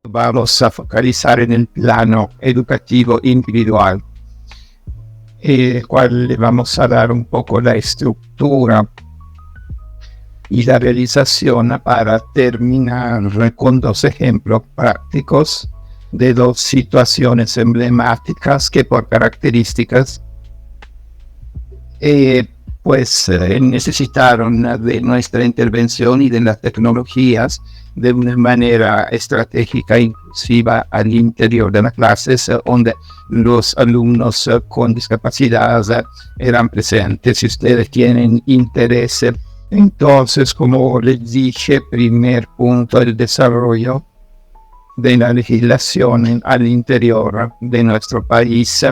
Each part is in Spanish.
vamos a focalizar en el plano educativo individual, el cual le vamos a dar un poco la estructura y la realización para terminar con dos ejemplos prácticos de dos situaciones emblemáticas que por características necesitaron de nuestra intervención y de las tecnologías de una manera estratégica e inclusiva al interior de las clases donde los alumnos con discapacidad eran presentes. Si ustedes tienen interés, entonces, como les dije, primer punto, el desarrollo de la legislación al interior de nuestro país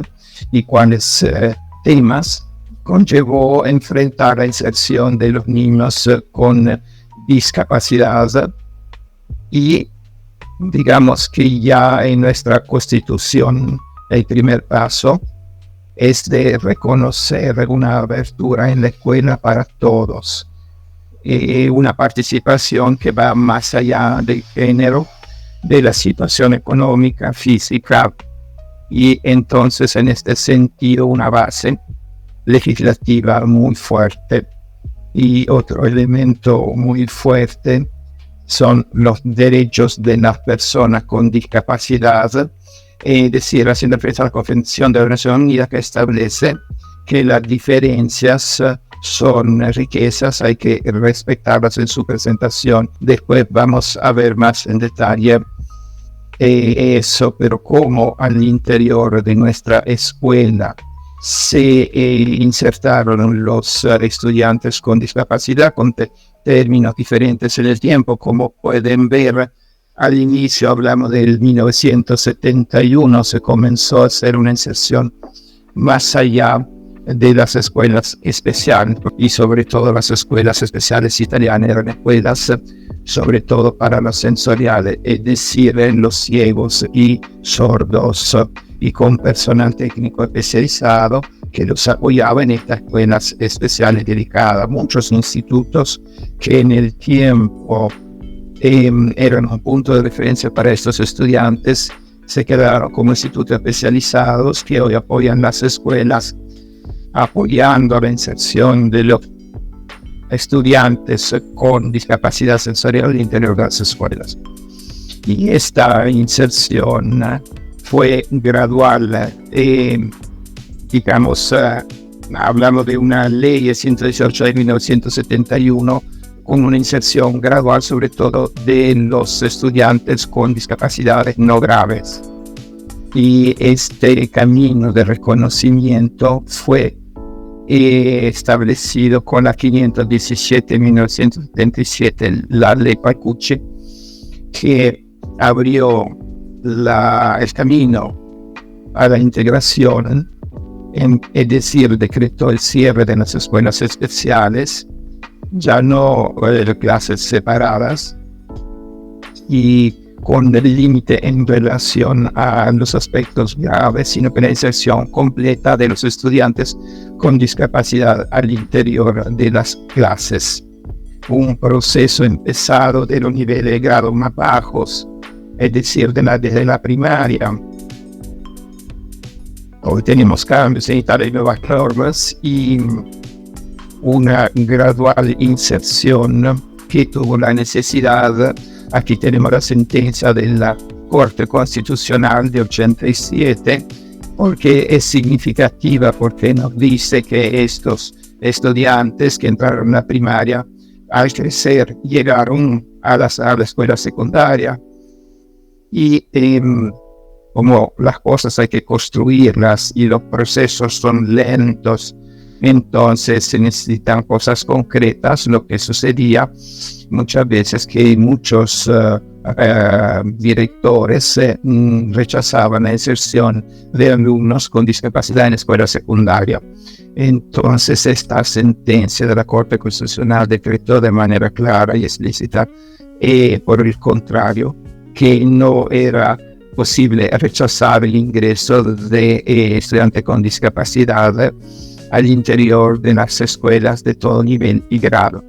y cuáles temas conllevó enfrentar la inserción de los niños con discapacidad. Y digamos que ya en nuestra Constitución el primer paso es de reconocer una abertura en la escuela para todos, una participación que va más allá del género, de la situación económica, física, y entonces en este sentido una base legislativa muy fuerte. Y otro elemento muy fuerte son los derechos de las personas con discapacidad, es decir, haciendo referencia a la Convención de las Naciones Unidas que establece que las diferencias son riquezas, hay que respetarlas en su presentación. Después vamos a ver más en detalle eso, pero cómo al interior de nuestra escuela se insertaron los estudiantes con discapacidad con términos diferentes en el tiempo. Como pueden ver, al inicio hablamos del 1971, se comenzó a hacer una inserción más allá de las escuelas especiales, y sobre todo las escuelas especiales italianas eran escuelas sobre todo para los sensoriales, es decir, los ciegos y sordos, y con personal técnico especializado que los apoyaba en estas escuelas especiales dedicadas. Muchos institutos que en el tiempo eran un punto de referencia para estos estudiantes se quedaron como institutos especializados que hoy apoyan las escuelas, apoyando la inserción de los estudiantes con discapacidad sensorial al interior de las escuelas. Y esta inserción fue gradual. Hablamos de una ley 118 de 1971 con una inserción gradual, sobre todo de los estudiantes con discapacidades no graves. Y este camino de reconocimiento fue establecido con la 517 de 1977, la ley Palcucci, que abrió el camino a la integración, es decir, decretó el cierre de las escuelas especiales, ya no clases separadas, y con el límite en relación a los aspectos graves, sino que la inserción completa de los estudiantes con discapacidad al interior de las clases. Un proceso empezado de los niveles de grado más bajos, es decir, desde la primaria. Hoy tenemos cambios en Italia y nuevas normas y una gradual inserción que tuvo la necesidad. Aquí tenemos la sentencia de la Corte Constitucional de 87, porque es significativa, porque nos dice que estos estudiantes que entraron a la primaria, al crecer, llegaron a la escuela secundaria. Y como las cosas hay que construirlas y los procesos son lentos, entonces se necesitan cosas concretas. Lo que sucedía muchas veces que muchos directores rechazaban la inserción de alumnos con discapacidad en escuela secundaria. Entonces esta sentencia de la Corte Constitucional decretó de manera clara y explícita, por el contrario, que no era posible rechazar el ingreso de estudiantes con discapacidad al interior de las escuelas de todo nivel y grado.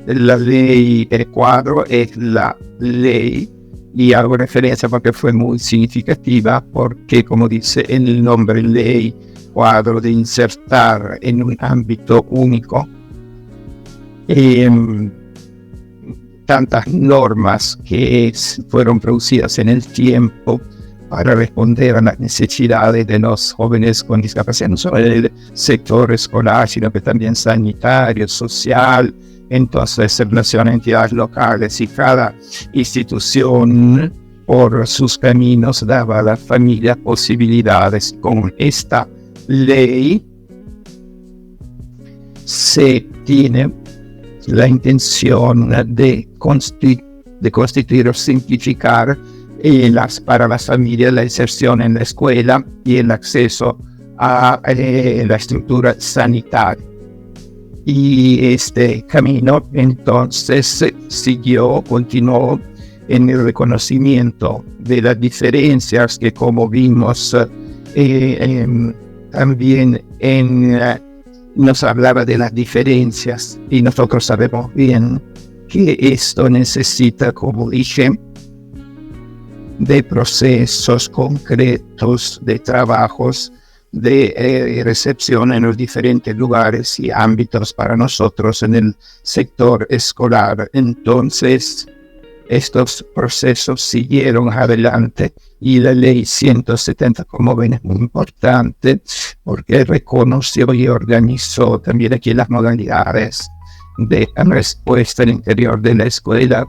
La ley del cuadro es la ley y hago referencia porque fue muy significativa, porque como dice en el nombre ley, cuadro de insertar en un ámbito único tantas normas que fueron producidas en el tiempo para responder a las necesidades de los jóvenes con discapacidad, no solo en el sector escolar, sino que también sanitario, social. Entonces, en relación a entidades locales, y cada institución por sus caminos daba a la familia posibilidades. Con esta ley se tiene la intención de constituir o simplificar para las familias la inserción en la escuela y el acceso a la estructura sanitaria. Y este camino entonces continuó en el reconocimiento de las diferencias que, como vimos, también nos hablaba de las diferencias, y nosotros sabemos bien que esto necesita, como dije, de procesos concretos, de trabajos de recepción en los diferentes lugares y ámbitos para nosotros en el sector escolar. Entonces, estos procesos siguieron adelante y la ley 170, como ven, es muy importante porque reconoció y organizó también aquí las modalidades de respuesta al interior de la escuela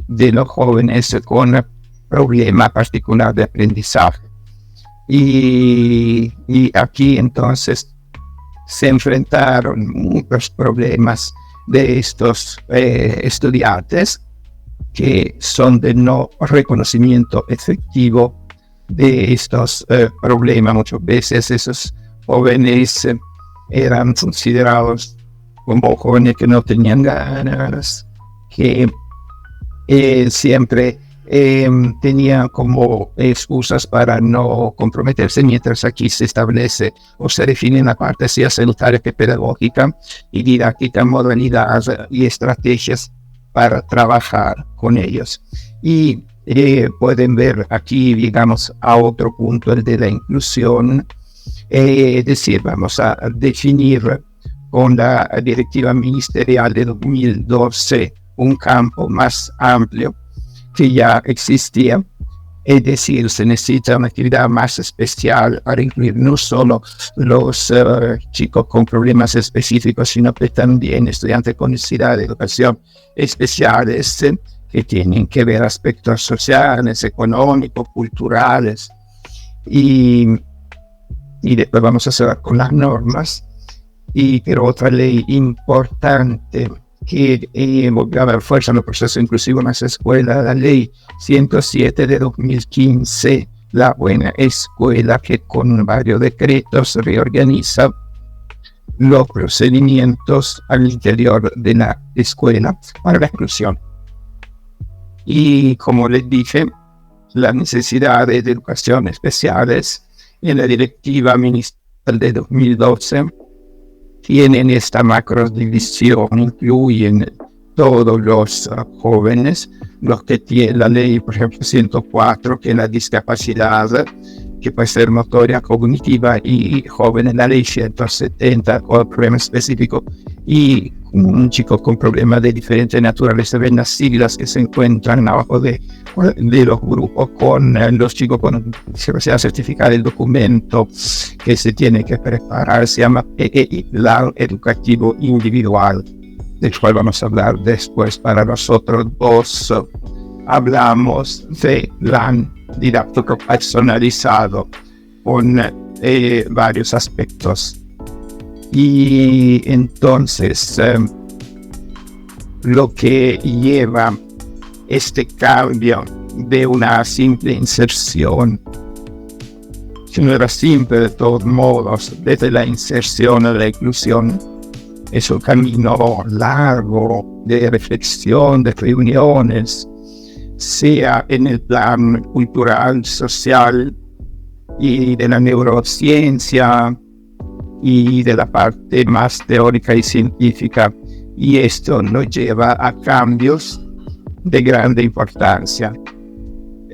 de los jóvenes con problema particular de aprendizaje. Y aquí entonces se enfrentaron muchos problemas de estos estudiantes que son de no reconocimiento efectivo de estos problemas. Muchas veces esos jóvenes eran considerados como jóvenes que no tenían ganas, que siempre tenían como excusas para no comprometerse, mientras aquí se establece o se define en la parte así sanitaria que pedagógica y didáctica, modalidades y estrategias para trabajar con ellos. Y pueden ver aquí, digamos, a otro punto, el de la inclusión, es decir, vamos a definir con la directiva ministerial de 2012 un campo más amplio que ya existía, es decir, se necesita una actividad más especial para incluir no solo los chicos con problemas específicos, sino que también estudiantes con necesidad de educación especiales que tienen que ver aspectos sociales, económicos, culturales. Y después vamos a cerrar con las normas. Pero otra ley importante que volvió a dar fuerza en el proceso inclusivo en las escuelas, la ley 107 de 2015, la buena escuela, que con varios decretos reorganiza los procedimientos al interior de la escuela para la inclusión. Y como les dije, las necesidades de educación especiales en la directiva ministerial de 2012 tienen esta macrodivisión, incluyen todos los jóvenes, los que tienen la ley, por ejemplo, 104, que es la discapacidad, que puede ser motoria, cognitiva, y jóvenes, la ley 170, con problemas específicos, y un chico con problemas de diferente naturaleza, ven las siglas que se encuentran abajo de los grupos, con los chicos con discapacidad certificada, el documento que se tiene que preparar se llama Plan Educativo Individual, del cual vamos a hablar después. Para nosotros dos hablamos de plan didáctico personalizado con varios aspectos. Y entonces lo que lleva este cambio de una simple inserción, que no era simple de todos modos, desde la inserción a la inclusión, es un camino largo de reflexión, de reuniones, sea en el plan cultural, social y de la neurociencia y de la parte más teórica y científica, y esto nos lleva a cambios de grande importancia.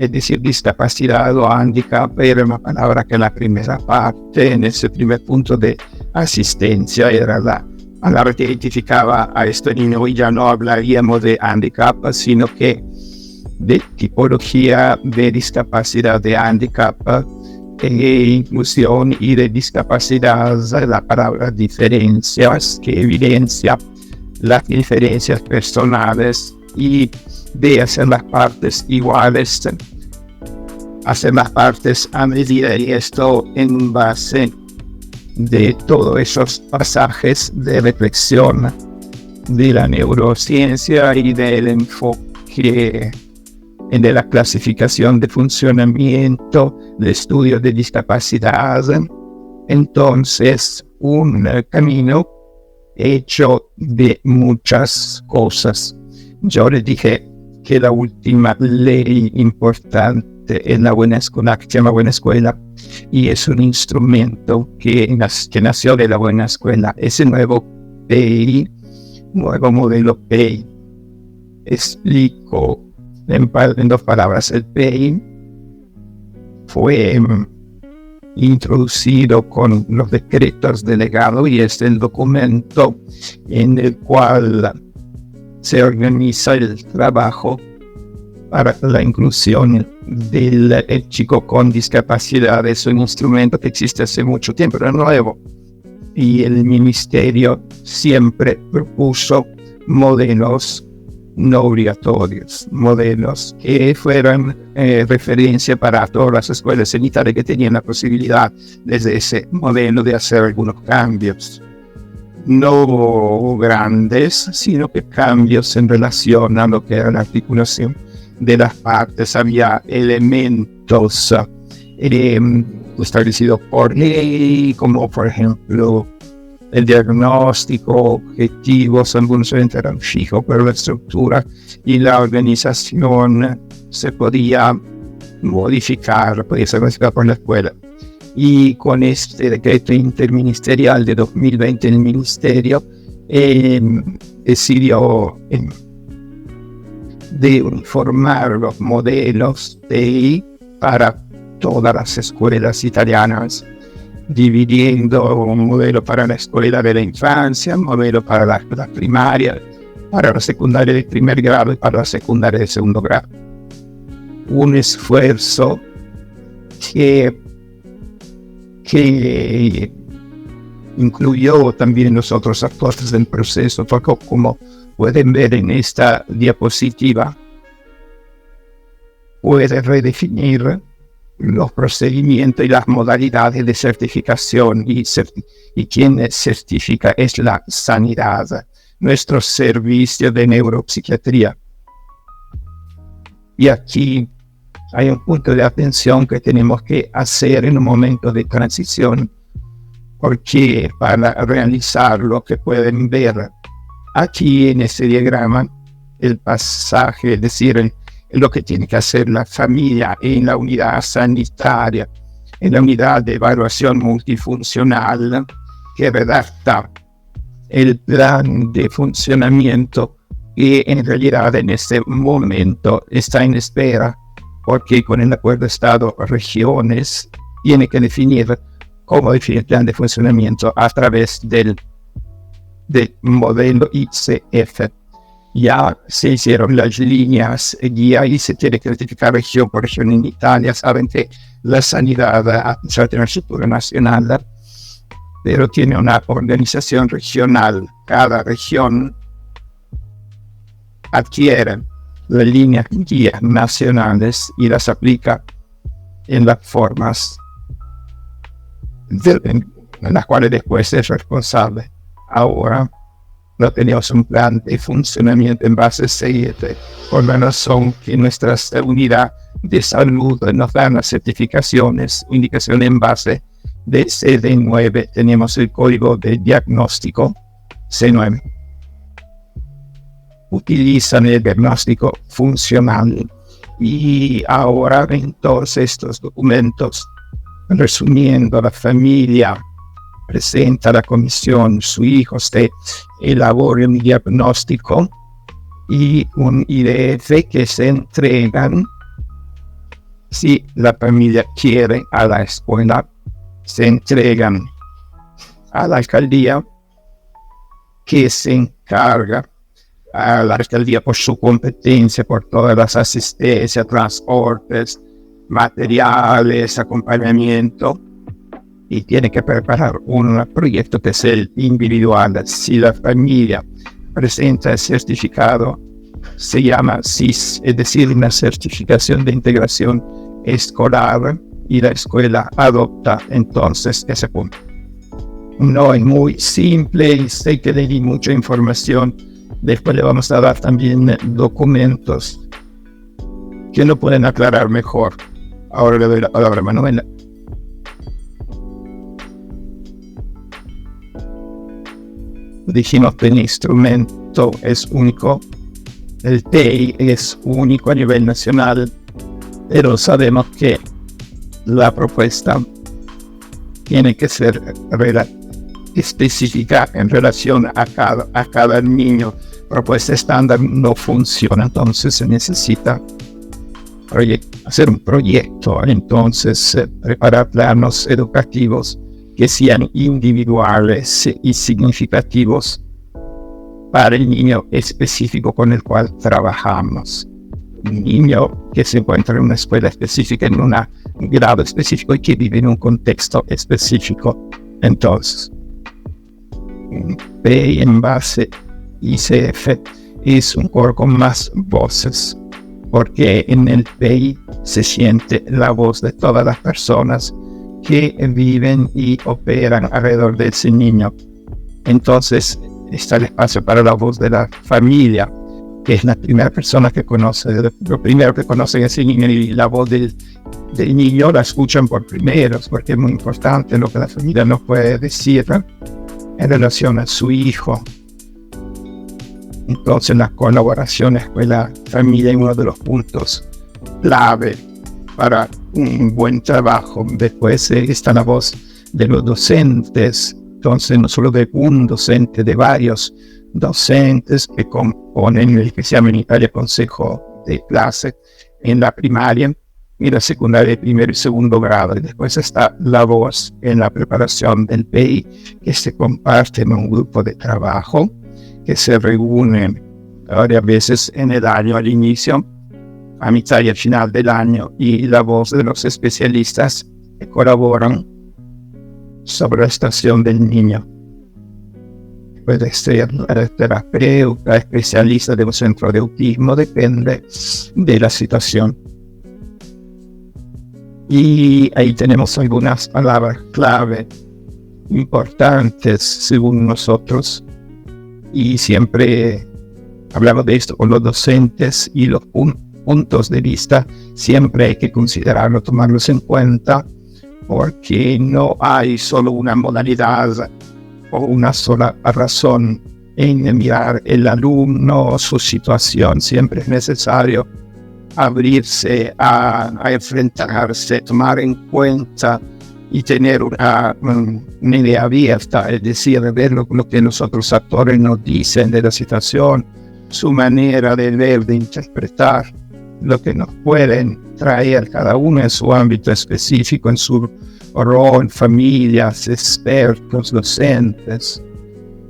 es decir, discapacidad o handicap era una palabra que en la primera parte, en ese primer punto de asistencia, era la palabra que identificaba a este niño, y ya no hablaríamos de handicap, sino que de tipología de discapacidad, de handicap, inclusión y de discapacidad, la palabra diferencias, que evidencia las diferencias personales y de hacer las partes iguales, hacer las partes a medida, y esto en base de todos esos pasajes de reflexión de la neurociencia y del enfoque de la clasificación de funcionamiento, de estudio de discapacidad. Entonces, un camino hecho de muchas cosas. Yo le dije que la última ley importante es la buena escuela, que se llama Buena Escuela, y es un instrumento que nació de la buena escuela. Ese nuevo PEI, nuevo modelo PEI, explico en dos palabras. El PEI fue introducido con los decretos delegados y es el documento en el cual se organiza el trabajo para la inclusión del chico con discapacidad. Es un instrumento que existe hace mucho tiempo, pero es nuevo, y el ministerio siempre propuso modelos no obligatorios, modelos que fueran referencia para todas las escuelas en Italia, que tenían la posibilidad desde ese modelo de hacer algunos cambios, no grandes, sino que cambios en relación a lo que era la articulación de las partes. Había elementos establecidos por ley, como por ejemplo el diagnóstico, objetivos, algunos eran fijos, pero la estructura y la organización se podía modificar, podía ser modificada por la escuela. Y con este decreto interministerial de 2020, el ministerio decidió de uniformar los modelos para todas las escuelas italianas, dividiendo un modelo para la escuela de la infancia, un modelo para la escuela primaria, para la secundaria de primer grado y para la secundaria de segundo grado. Un esfuerzo que incluyó también los otros actores del proceso, porque como pueden ver en esta diapositiva, puede redefinir los procedimientos y las modalidades de certificación, y quien certifica es la sanidad, nuestro servicio de neuropsiquiatría. Y aquí hay un punto de atención que tenemos que hacer en un momento de transición, porque para realizar lo que pueden ver aquí en este diagrama, el pasaje, es decir, lo que tiene que hacer la familia en la unidad sanitaria, en la unidad de evaluación multifuncional, que redacta el plan de funcionamiento, y en realidad en este momento está en espera, porque con el acuerdo Estado-regiones tiene que definir cómo definir el plan de funcionamiento a través del modelo ICF. Ya se hicieron las líneas guía y se tiene que identificar región por región en Italia. Saben que la sanidad tiene una estructura nacional, pero tiene una organización regional. Cada región adquiere las líneas guía nacionales y las aplica en las formas en las cuales después es responsable. Ahora no tenemos un plan de funcionamiento en base 7, por la razón que nuestra unidad de salud nos dan las certificaciones, indicaciones en base de CD9. Tenemos el código de diagnóstico C9. Utilizan el diagnóstico funcional, y ahora entonces estos documentos, resumiendo, la familia presenta a la comisión su hijo, se elabora un diagnóstico y un IDF que se entregan Si la familia quiere a la escuela, se entregan a la alcaldía, que se encarga a la alcaldía por su competencia, por todas las asistencias, transportes, materiales, acompañamiento, y tiene que preparar un proyecto que es el individual. Si la familia presenta el certificado, se llama SIS, es decir, una certificación de integración escolar, y la escuela adopta entonces ese punto. No es muy simple y sé que le di mucha información. Después le vamos a dar también documentos que lo pueden aclarar mejor. Ahora le doy la palabra a Manuela. Dijimos que el instrumento es único, el TEI es único a nivel nacional, pero sabemos que la propuesta tiene que ser específica en relación a cada niño. Propuesta estándar no funciona, entonces se necesita hacer un proyecto, entonces preparar planos educativos que sean individuales y significativos para el niño específico con el cual trabajamos. Un niño que se encuentra en una escuela específica, en un grado específico y que vive en un contexto específico. Entonces, PEI en base ICF es un coro con más voces, porque en el PEI se siente la voz de todas las personas que viven y operan alrededor de ese niño. Entonces está el espacio para la voz de la familia, que es la primera persona que conoce, lo primero que conocen ese niño, y la voz del niño la escuchan por primeros, porque es muy importante lo que la familia nos puede decir en relación a su hijo. Entonces la colaboración escuela-familia es uno de los puntos clave para un buen trabajo. Después está la voz de los docentes, entonces no solo de un docente, de varios docentes que componen el que se llama en Italia consejo de clase en la primaria y la secundaria de primero y segundo grado. Y después está la voz en la preparación del PEI, que se comparte en un grupo de trabajo que se reúne varias veces en el año, al inicio, a mitad y al final del año, y la voz de los especialistas que colaboran sobre la situación del niño. Puede ser terapeuta, especialista de un centro de autismo, depende de la situación. Y ahí tenemos algunas palabras clave importantes según nosotros, y siempre hablamos de esto con los docentes, y los puntos de vista siempre hay que considerarlo, tomarlos en cuenta, porque no hay solo una modalidad o una sola razón en mirar el alumno, su situación. Siempre es necesario abrirse a enfrentarse, tomar en cuenta y tener una idea abierta, es decir, ver lo que los otros actores nos dicen de la situación, su manera de ver, de interpretar, lo que nos pueden traer cada uno en su ámbito específico, en su rol, familias, expertos, docentes,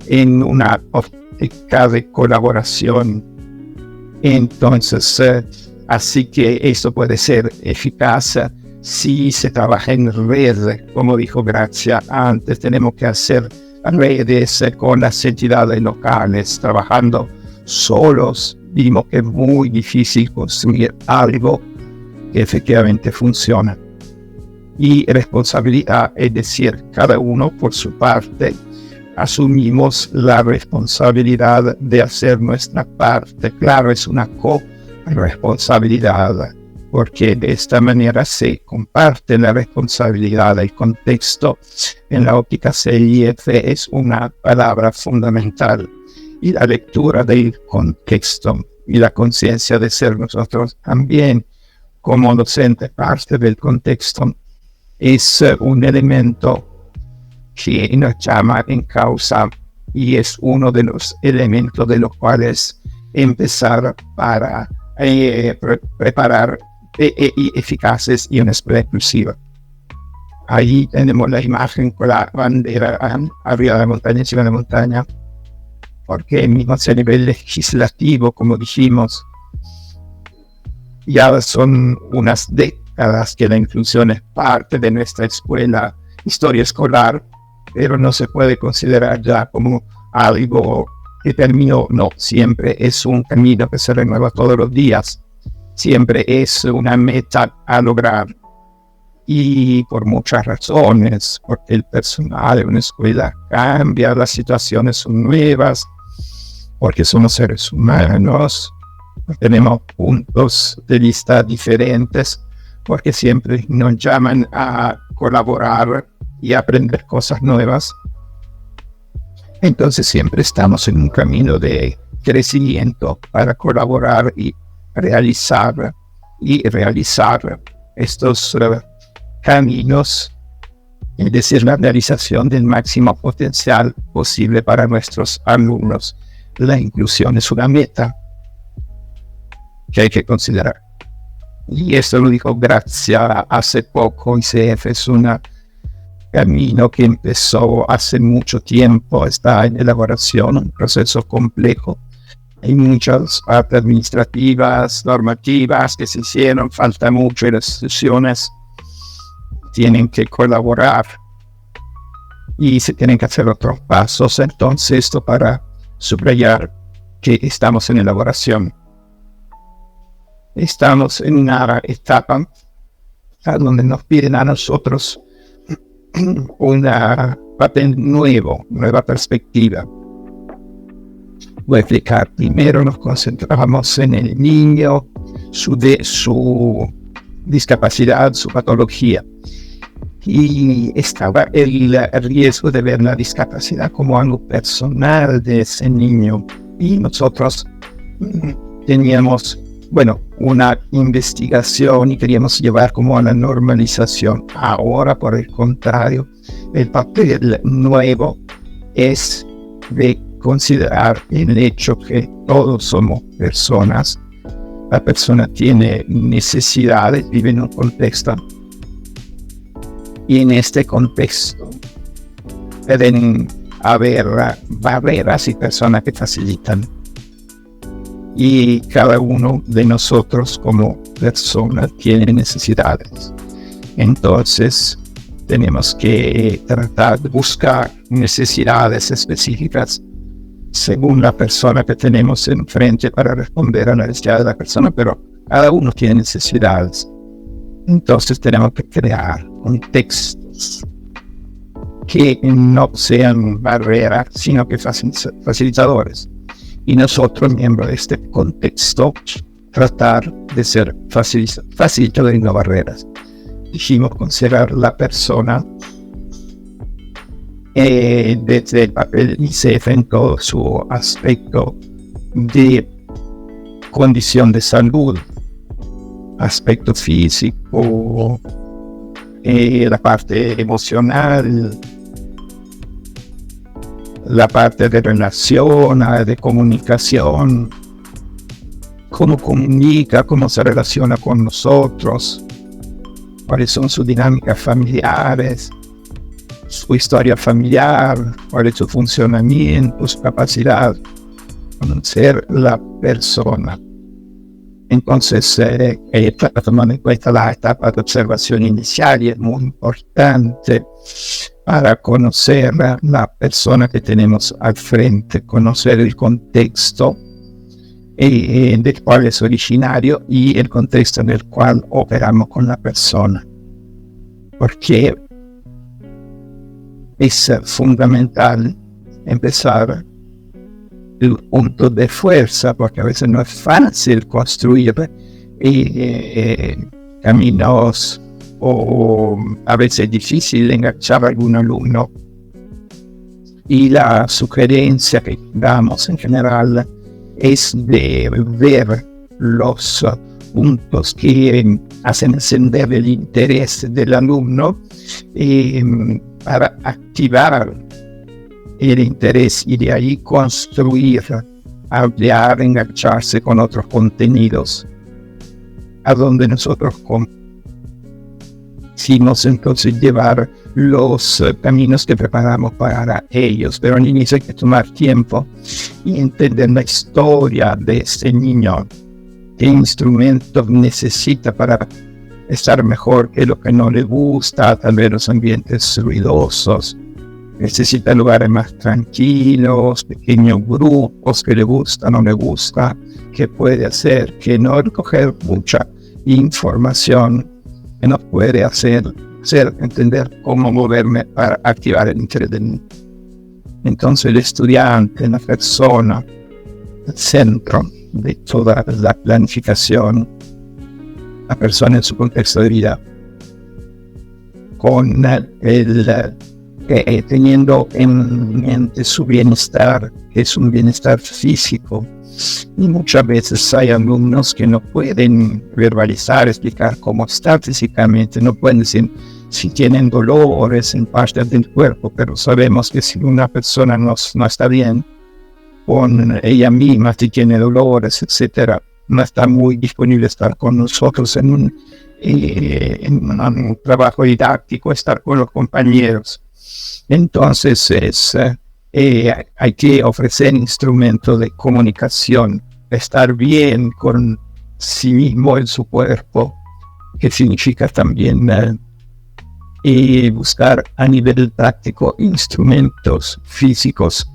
en una óptica de colaboración. Entonces, así que esto puede ser eficaz si se trabaja en red, como dijo Grazia antes. Tenemos que hacer redes con las entidades locales. Trabajando solos, vimos que es muy difícil construir algo que efectivamente funciona. Y responsabilidad, es decir, cada uno por su parte asumimos la responsabilidad de hacer nuestra parte. Claro, es una co-responsabilidad, porque de esta manera se comparte la responsabilidad. El contexto en la óptica CIF es una palabra fundamental, y la lectura del contexto y la conciencia de ser nosotros también como docentes parte del contexto es un elemento que nos llama en causa, y es uno de los elementos de los cuales empezar para preparar y eficaces y una escuela inclusiva. Ahí tenemos la imagen con la bandera arriba de la montaña, encima de la montaña, porque mismo a nivel legislativo, como dijimos, ya son unas décadas que la inclusión es parte de nuestra escuela, historia escolar, pero no se puede considerar ya como algo que terminó. No, siempre es un camino que se renueva todos los días, siempre es una meta a lograr. Y por muchas razones, porque el personal de una escuela cambia, las situaciones son nuevas, porque somos seres humanos, tenemos puntos de vista diferentes, porque siempre nos llaman a colaborar y aprender cosas nuevas. Entonces siempre estamos en un camino de crecimiento para colaborar y realizar estos caminos, es decir, la realización del máximo potencial posible para nuestros alumnos. La inclusión es una meta que hay que considerar. Y esto lo dijo Grazia hace poco. ICF es un camino que empezó hace mucho tiempo, está en elaboración, un proceso complejo. Hay muchas partes administrativas, normativas que se hicieron, falta mucho y las instituciones tienen que colaborar y se tienen que hacer otros pasos. Entonces, esto para subrayar que estamos en elaboración. Estamos en una etapa donde nos piden a nosotros una papel nueva perspectiva. Voy a explicar. Primero nos concentramos en el niño, su discapacidad, su patología. Y estaba el riesgo de ver la discapacidad como algo personal de ese niño. Y nosotros teníamos, una investigación y queríamos llevar como a la normalización. Ahora, por el contrario, el papel nuevo es de considerar el hecho que todos somos personas. La persona tiene necesidades, vive en un contexto. Y en este contexto pueden haber barreras y personas que facilitan. Y cada uno de nosotros como personas tiene necesidades. Entonces tenemos que tratar de buscar necesidades específicas según la persona que tenemos enfrente para responder a la necesidad de la persona, pero cada uno tiene necesidades. Entonces tenemos que crear contextos que no sean barreras, sino que facilitadores. Y nosotros, miembros de este contexto, tratar de ser facilitadores y no barreras. Dijimos considerar la persona desde el papel ICF en todo su aspecto de condición de salud, aspecto físico, la parte emocional, la parte de relación, de comunicación, cómo comunica, cómo se relaciona con nosotros, cuáles son sus dinámicas familiares, su historia familiar, cuál es su funcionamiento, su capacidad de conocer la persona. Entonces, tomando en cuenta la etapa de observación inicial, y es muy importante para conocer la persona que tenemos al frente, conocer el contexto del cual es originario y el contexto en el cual operamos con la persona. Porque es fundamental empezar el punto de fuerza, porque a veces no es fácil construir caminos, o a veces es difícil enganchar a algún alumno. Y la sugerencia que damos en general es de ver los puntos que hacen encender el interés del alumno para activar el interés y de ahí construir, ampliar, engancharse con otros contenidos. a donde nosotros quisimos entonces llevar los caminos que preparamos para ellos. Pero al inicio hay que tomar tiempo y entender la historia de este niño, qué instrumento necesita para estar mejor, qué es lo que no le gusta, tal vez los ambientes ruidosos, necesita lugares más tranquilos, pequeños grupos, que le gusta, no le gusta, qué puede hacer, que no recoger mucha información, que nos puede hacer entender cómo moverme para activar el interés del niño. Entonces el estudiante, la persona, el centro de toda la planificación, la persona en su contexto de vida, con teniendo en mente su bienestar, que es un bienestar físico. Y muchas veces hay alumnos que no pueden verbalizar, explicar cómo están físicamente, no pueden decir si tienen dolores en partes del cuerpo, pero sabemos que si una persona no está bien con ella misma, si tiene dolores, etcétera, no está muy disponible a estar con nosotros en un trabajo didáctico, estar con los compañeros. Entonces hay que ofrecer instrumentos de comunicación, estar bien con sí mismo en su cuerpo, que significa también buscar a nivel práctico instrumentos físicos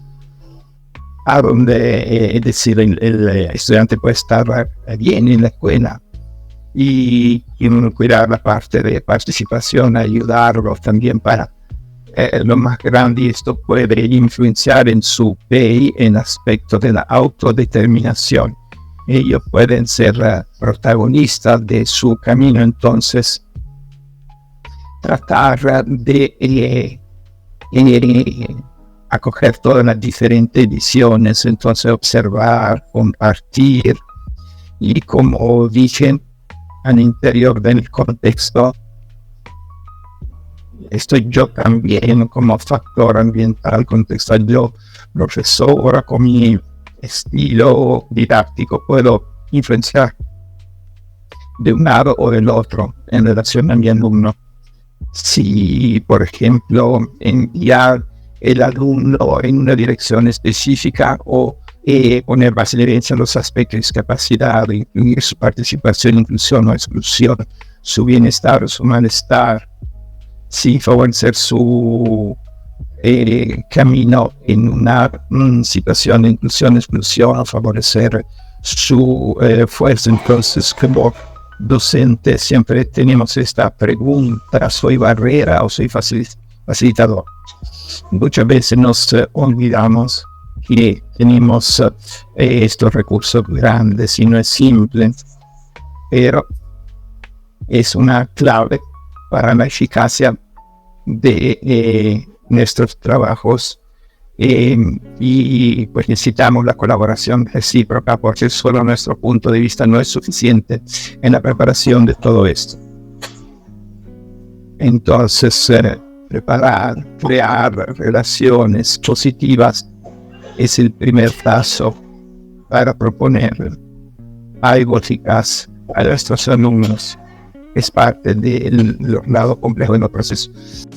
a donde es decir, el estudiante puede estar bien en la escuela y cuidar la parte de participación, ayudarlos también para lo más grande, y esto puede influenciar en su PI en aspecto de la autodeterminación. Ellos pueden ser protagonistas de su camino, entonces tratar de acoger todas las diferentes visiones, entonces observar, compartir, y como dije, al interior del contexto, estoy yo también como factor ambiental, contextual, yo profesora con mi estilo didáctico puedo influenciar de un lado o del otro en relación a mi alumno. Si, por ejemplo, enviar el alumno en una dirección específica o poner más en evidencia los aspectos de discapacidad, incluir su participación, inclusión o exclusión, su bienestar o su malestar, sí, favorecer su camino en una situación de inclusión, exclusión, favorecer su fuerza. Entonces, como docente siempre tenemos esta pregunta: ¿soy barrera o soy facilitador? Muchas veces nos olvidamos que tenemos estos recursos grandes y no es simple, pero es una clave para la eficacia de nuestros trabajos, y pues necesitamos la colaboración recíproca, porque solo nuestro punto de vista no es suficiente en la preparación de todo esto. Entonces preparar, crear relaciones positivas es el primer paso para proponer algo eficaz a nuestros alumnos. Es parte del lado complejo de los procesos.